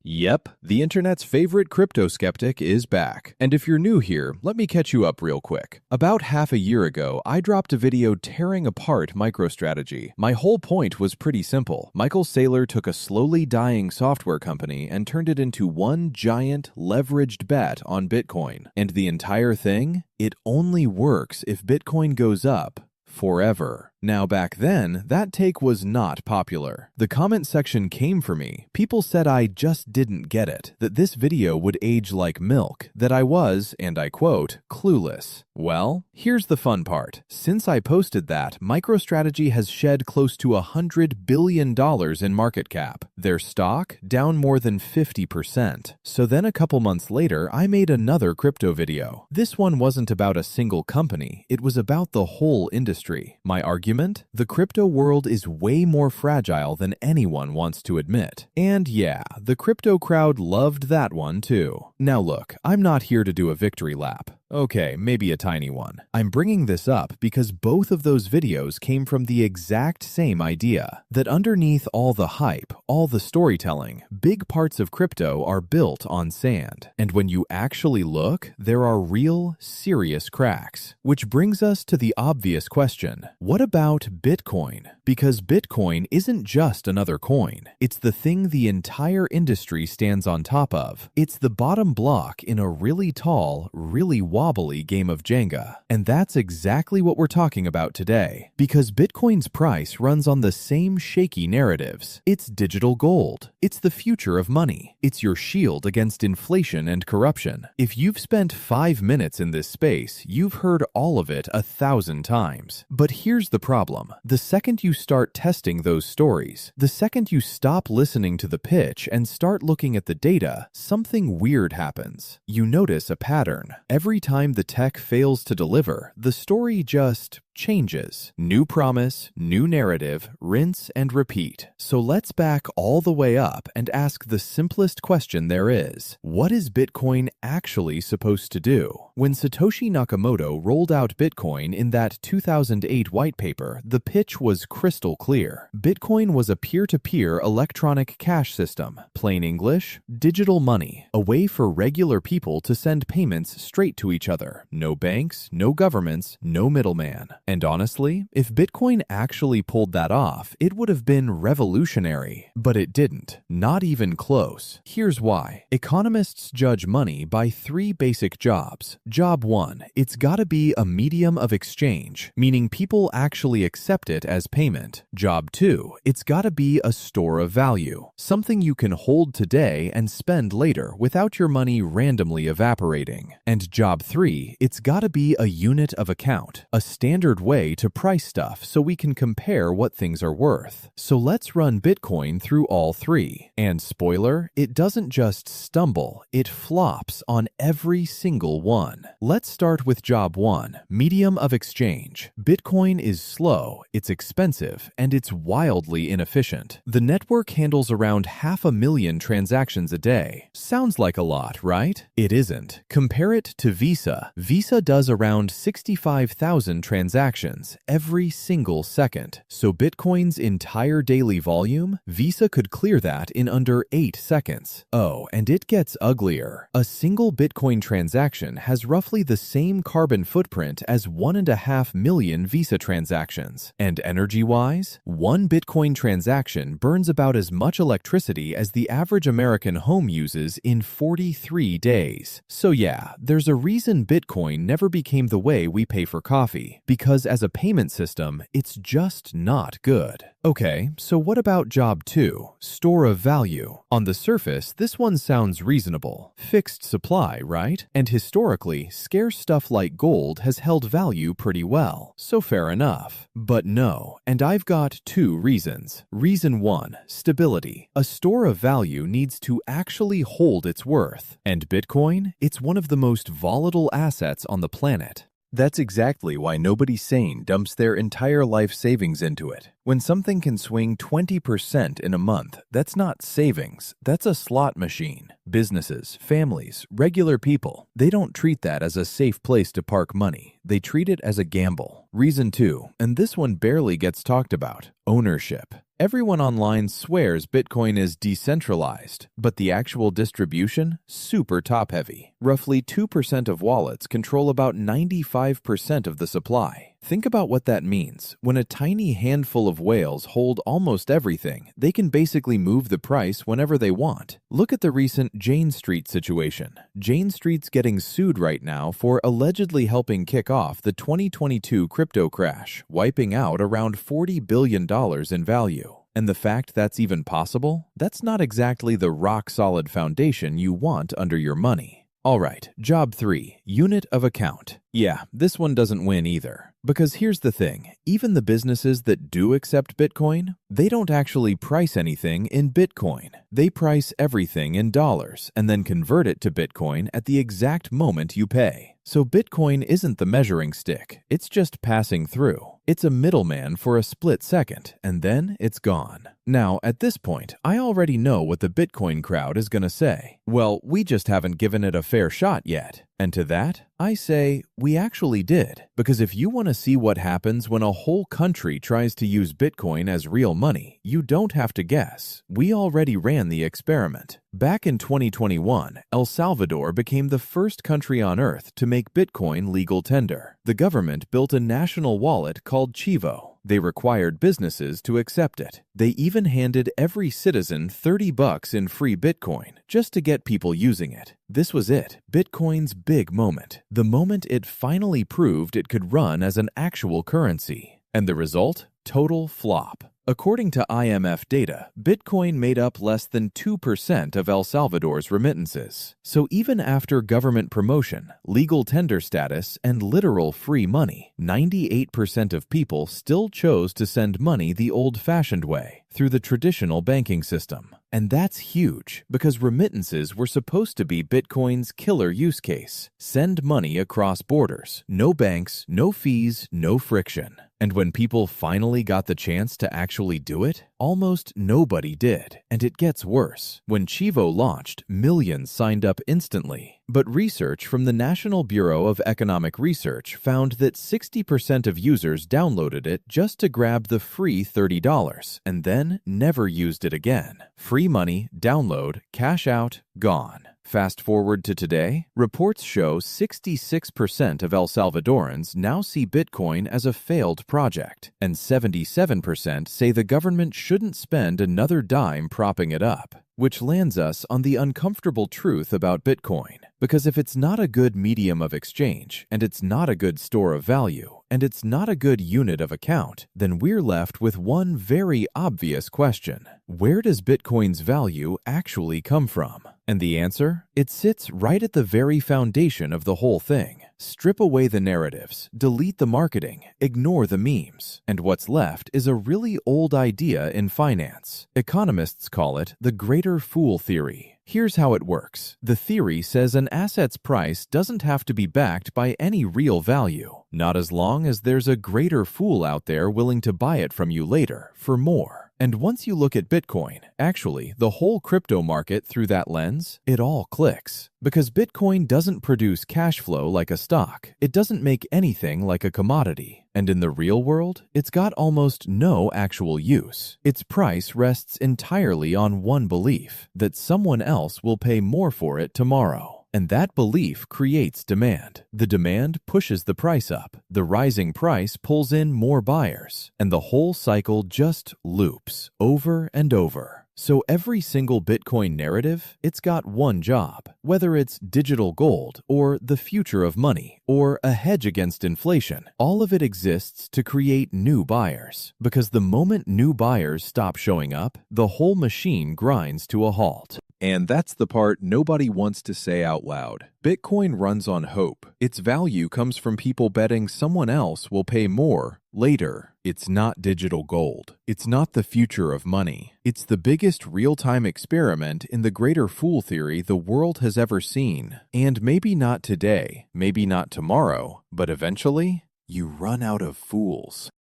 Yep, the internet's favorite crypto skeptic is back. And if you're new here, let me catch you up real quick. About half a year ago, I dropped a video tearing apart MicroStrategy. My whole point was pretty simple. Michael Saylor took a slowly dying software company and turned it into one giant, leveraged bet on Bitcoin. And the entire thing? It only works if Bitcoin goes up forever. Now back then, that take was not popular. The comment section came for me. People said I just didn't get it, that this video would age like milk, that I was, and I quote, clueless. Well, here's the fun part. Since I posted that, MicroStrategy has shed close to $100 billion in market cap. Their stock down more than 50%. So then a couple months later, I made another crypto video. This one wasn't about a single company. It was about the whole industry. My argument? The crypto world is way more fragile than anyone wants to admit. And yeah, the crypto crowd loved that one too. Now look, I'm not here to do a victory lap. Okay, maybe a tiny one. I'm bringing this up because both of those videos came from the exact same idea, that underneath all the hype, all the storytelling, big parts of crypto are built on sand. And when you actually look, there are real, serious cracks. Which brings us to the obvious question, what about Bitcoin? Because Bitcoin isn't just another coin. It's the thing the entire industry stands on top of. It's the bottom block in a really tall, really wobbly game of Jenga. And that's exactly what we're talking about today. Because Bitcoin's price runs on the same shaky narratives. It's digital gold. It's the future of money. It's your shield against inflation and corruption. If you've spent 5 minutes in this space, you've heard all of it 1,000 times. But here's the problem. The second you start testing those stories, the second you stop listening to the pitch and start looking at the data, something weird happens. You notice a pattern. Every time the tech fails to deliver, the story just changes. New promise, new narrative, rinse and repeat. So let's back all the way up and ask the simplest question there is. What is Bitcoin actually supposed to do? When Satoshi Nakamoto rolled out Bitcoin in that 2008 white paper, the pitch was crystal clear. Bitcoin was a peer-to-peer electronic cash system. Plain English, digital money. A way for regular people to send payments straight to each other. No banks, no governments, no middleman. And honestly, if Bitcoin actually pulled that off, it would have been revolutionary. But it didn't. Not even close. Here's why. Economists judge money by 3 basic jobs. Job 1, it's gotta be a medium of exchange, meaning people actually accept it as payment. Job 2, it's gotta be a store of value, something you can hold today and spend later without your money randomly evaporating. And job 3, it's gotta be a unit of account, a standard way to price stuff so we can compare what things are worth. So let's run Bitcoin through all 3. And spoiler, it doesn't just stumble, it flops on every single one. Let's start with job 1, medium of exchange. Bitcoin is slow, it's expensive, and it's wildly inefficient. The network handles around 500,000 transactions a day. Sounds like a lot, right? It isn't. Compare it to Visa. Visa does around 65,000 transactions every single second. So Bitcoin's entire daily volume, Visa could clear that in under 8 seconds. Oh, and it gets uglier. A single Bitcoin transaction has roughly the same carbon footprint as 1.5 million Visa transactions. And energy-wise, one Bitcoin transaction burns about as much electricity as the average American home uses in 43 days. So yeah, there's a reason Bitcoin never became the way we pay for coffee. Because as a payment system, it's just not good. Okay, so what about job 2, store of value? On the surface, this one sounds reasonable. Fixed supply, right? And historically, scarce stuff like gold has held value pretty well. So fair enough. But no, and I've got 2 reasons. Reason 1, stability. A store of value needs to actually hold its worth. And Bitcoin? It's one of the most volatile assets on the planet. That's exactly why nobody sane dumps their entire life savings into it. When something can swing 20% in a month, that's not savings, that's a slot machine. Businesses, families, regular people, they don't treat that as a safe place to park money. They treat it as a gamble. Reason 2, and this one barely gets talked about, ownership. Everyone online swears Bitcoin is decentralized, but the actual distribution? Super top-heavy. Roughly 2% of wallets control about 95% of the supply. Think about what that means. When a tiny handful of whales hold almost everything, they can basically move the price whenever they want. Look at the recent Jane Street situation. Jane Street's getting sued right now for allegedly helping kick off the 2022 crypto crash, wiping out around $40 billion in value. And the fact that's even possible? That's not exactly the rock-solid foundation you want under your money. Alright, job 3, unit of account. Yeah, this one doesn't win either. Because here's the thing, even the businesses that do accept Bitcoin, they don't actually price anything in Bitcoin. They price everything in dollars and then convert it to Bitcoin at the exact moment you pay. So Bitcoin isn't the measuring stick, it's just passing through. It's a middleman for a split second, and then it's gone. Now, at this point, I already know what the Bitcoin crowd is going to say. Well, we just haven't given it a fair shot yet. And to that, I say, we actually did. Because if you want to see what happens when a whole country tries to use Bitcoin as real money, you don't have to guess. We already ran the experiment. Back in 2021, El Salvador became the first country on Earth to make Bitcoin legal tender. The government built a national wallet called Chivo. They required businesses to accept it. They even handed every citizen $30 in free Bitcoin just to get people using it. This was it, Bitcoin's big moment. The moment it finally proved it could run as an actual currency. And the result? Total flop. According to IMF data, Bitcoin made up less than 2% of El Salvador's remittances. So even after government promotion, legal tender status, and literal free money, 98% of people still chose to send money the old-fashioned way, through the traditional banking system. And that's huge, because remittances were supposed to be Bitcoin's killer use case. Send money across borders. No banks, no fees, no friction. And when people finally got the chance to actually do it, almost nobody did. And it gets worse. When Chivo launched, millions signed up instantly. But research from the National Bureau of Economic Research found that 60% of users downloaded it just to grab the free $30 and then never used it again. Free money, download, cash out, gone. Fast forward to today, reports show 66% of El Salvadorans now see Bitcoin as a failed project, and 77% say the government shouldn't spend another dime propping it up. Which lands us on the uncomfortable truth about Bitcoin. Because if it's not a good medium of exchange, and it's not a good store of value, and it's not a good unit of account, then we're left with one very obvious question. Where does Bitcoin's value actually come from? And the answer? It sits right at the very foundation of the whole thing. Strip away the narratives, delete the marketing, ignore the memes, and what's left is a really old idea in finance. Economists call it the greater fool theory. Here's how it works. The theory says an asset's price doesn't have to be backed by any real value, not as long as there's a greater fool out there willing to buy it from you later for more. And once you look at Bitcoin, actually, the whole crypto market through that lens, it all clicks. Because Bitcoin doesn't produce cash flow like a stock. It doesn't make anything like a commodity. And in the real world, it's got almost no actual use. Its price rests entirely on one belief, that someone else will pay more for it tomorrow. And that belief creates demand. The demand pushes the price up. The rising price pulls in more buyers. And the whole cycle just loops over and over. So every single Bitcoin narrative, it's got one job. Whether it's digital gold, or the future of money, or a hedge against inflation, all of it exists to create new buyers. Because the moment new buyers stop showing up, the whole machine grinds to a halt. And that's the part nobody wants to say out loud. Bitcoin runs on hope. Its value comes from people betting someone else will pay more later. It's not digital gold. It's not the future of money. It's the biggest real-time experiment in the greater fool theory the world has ever seen. And maybe not today, maybe not tomorrow, but eventually, you run out of fools.